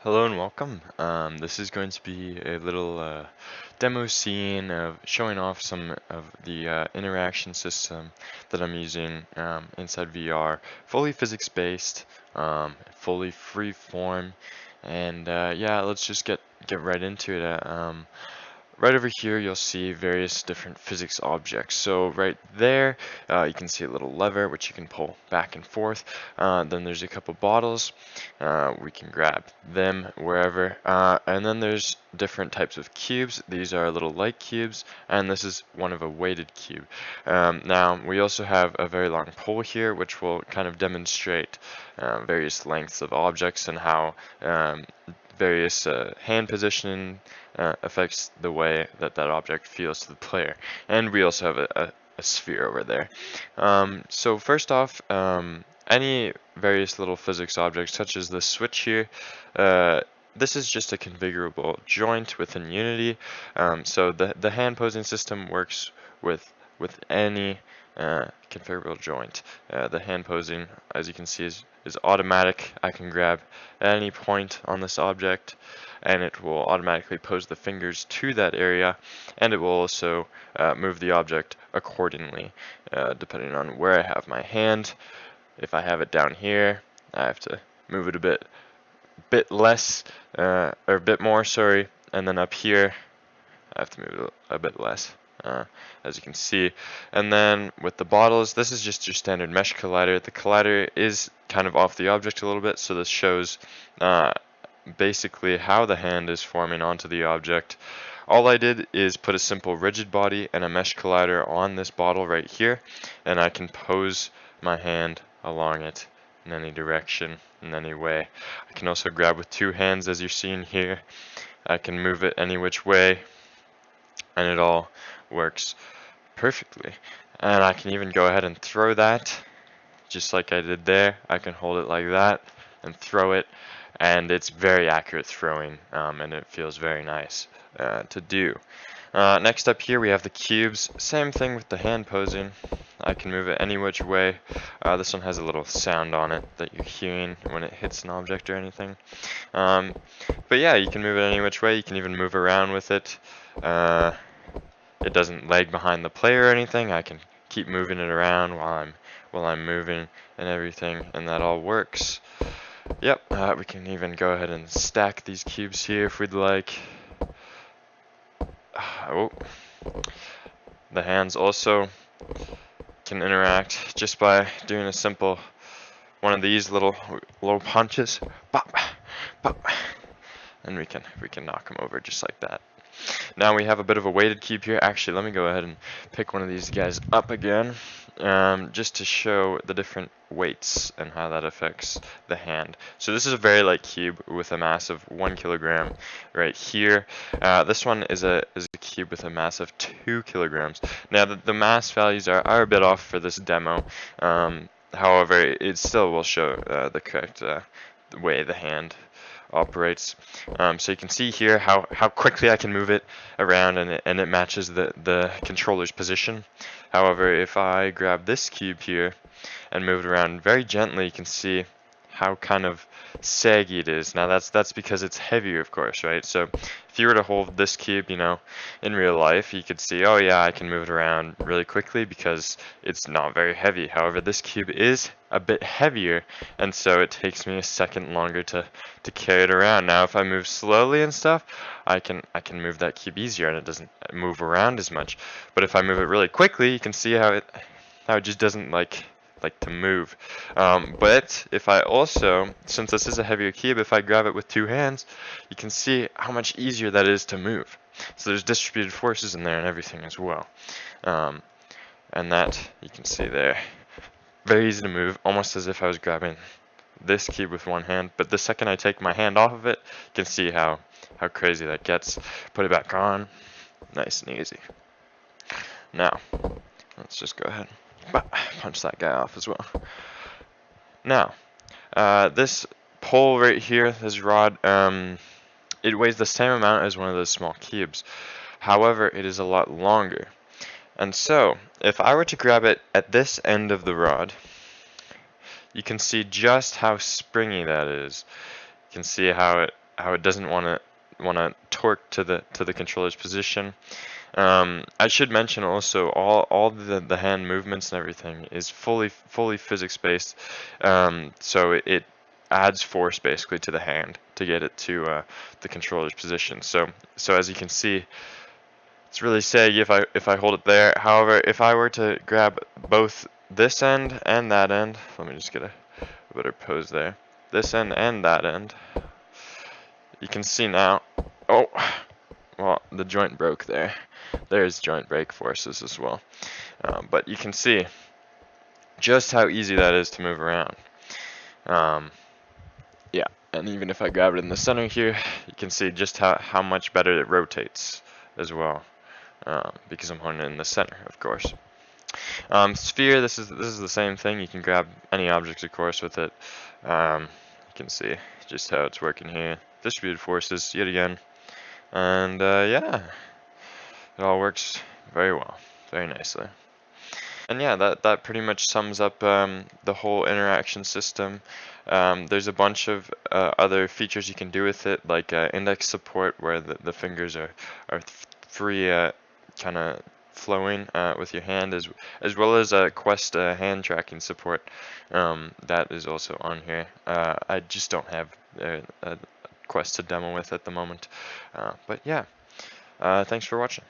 Hello and welcome. This is going to be a little demo scene of showing off some of the interaction system that I'm using inside VR. Fully physics-based, fully free form, and yeah, let's just get right into it. Right over here, you'll see various different physics objects. So right there, you can see a little lever which you can pull back and forth. Then there's a couple bottles. We can grab them wherever. And then there's different types of cubes. These are little light cubes, and this is one of a weighted cube. Now, we also have a very long pole here, which will kind of demonstrate various lengths of objects and how various hand positioning affects the way that that object feels to the player. And we also have a sphere over there. So first off, any various little physics objects, such as the switch here, this is just a configurable joint within Unity. So the hand posing system works with any configurable joint. The hand posing, as you can see, is automatic. I can grab at any point on this object, and it will automatically pose the fingers to that area, and it will also move the object accordingly, depending on where I have my hand. If I have it down here, I have to move it a bit less, or a bit more, sorry, and then up here, I have to move it a bit less. As you can see. And then with the bottles, this is just your standard mesh collider. The collider is kind of off the object a little bit, so this shows basically how the hand is forming onto the object. All I did is put a simple rigid body and a mesh collider on this bottle right here, and I can pose my hand along it in any direction, in any way. I can also grab with two hands, as you're seeing here. I can move it any which way, and it all works perfectly. And I can even go ahead and throw that just like I did there. I can hold it like that and throw it, and it's very accurate throwing, and it feels very nice to do. Next up here we have the cubes. Same thing with the hand posing. I can move it any which way. This one has a little sound on it that you're hearing when it hits an object or anything. But yeah, you can move it any which way. You can even move around with it. It doesn't lag behind the player or anything. I can keep moving it around while I'm moving and everything, and that all works. Yep, we can even go ahead and stack these cubes here if we'd like. Oh, the hands also can interact just by doing a simple one of these little punches. Pop, pop, and we can knock them over just like that. Now we have a bit of a weighted cube here. Actually, let me go ahead and pick one of these guys up again, just to show the different weights and how that affects the hand. So this is a very light cube with a mass of 1 kilogram right here. This one is a cube with a mass of 2 kilograms. Now the mass values are a bit off for this demo. However, it still will show the correct way the hand operates. So you can see here how quickly I can move it around, and it matches the controller's position. However, if I grab this cube here and move it around very gently, you can see how kind of saggy it is. Now that's because it's heavier, of course, right? So if you were to hold this cube, you know, in real life, you could see, oh yeah, I can move it around really quickly because it's not very heavy. However, this cube is a bit heavier, and so it takes me a second longer to carry it around. Now if I move slowly and stuff, I can move that cube easier, and it doesn't move around as much. But if I move it really quickly, you can see how it just doesn't like to move. But if I also, since this is a heavier cube, if I grab it with two hands, you can see how much easier that is to move. So there's distributed forces in there and everything as well. And that you can see there, very easy to move, almost as if I was grabbing this cube with one hand. But the second I take my hand off of it, you can see how crazy that gets. Put it back on, nice and easy. Now let's just go ahead and punch that guy off as well. Now this pole right here, this rod, it weighs the same amount as one of those small cubes. However, it is a lot longer. And so if I were to grab it at this end of the rod, you can see just how springy that is. You can see how how it doesn't want to torque to the controller's position. I should mention also all the hand movements and everything is fully physics based, so it adds force basically to the hand to get it to the controller's position. So as you can see, it's really saggy if I hold it there. However, if I were to grab both this end and that end, let me just get a better pose there. This end and that end, you can see now. Oh, well, the joint broke there. There's joint break forces as well. But you can see just how easy that is to move around. Yeah, and even if I grab it in the center here, you can see just how much better it rotates as well, because I'm holding it in the center, of course. Sphere, this is the same thing. You can grab any objects, of course, with it. You can see just how it's working here. Distributed forces, yet again. And yeah, it all works very well, very nicely. And yeah, that pretty much sums up the whole interaction system. There's a bunch of other features you can do with it, like index support, where the fingers are free, kind of flowing with your hand, as well as Quest hand tracking support. That is also on here. I just don't have a Quest to demo with at the moment. But yeah, thanks for watching.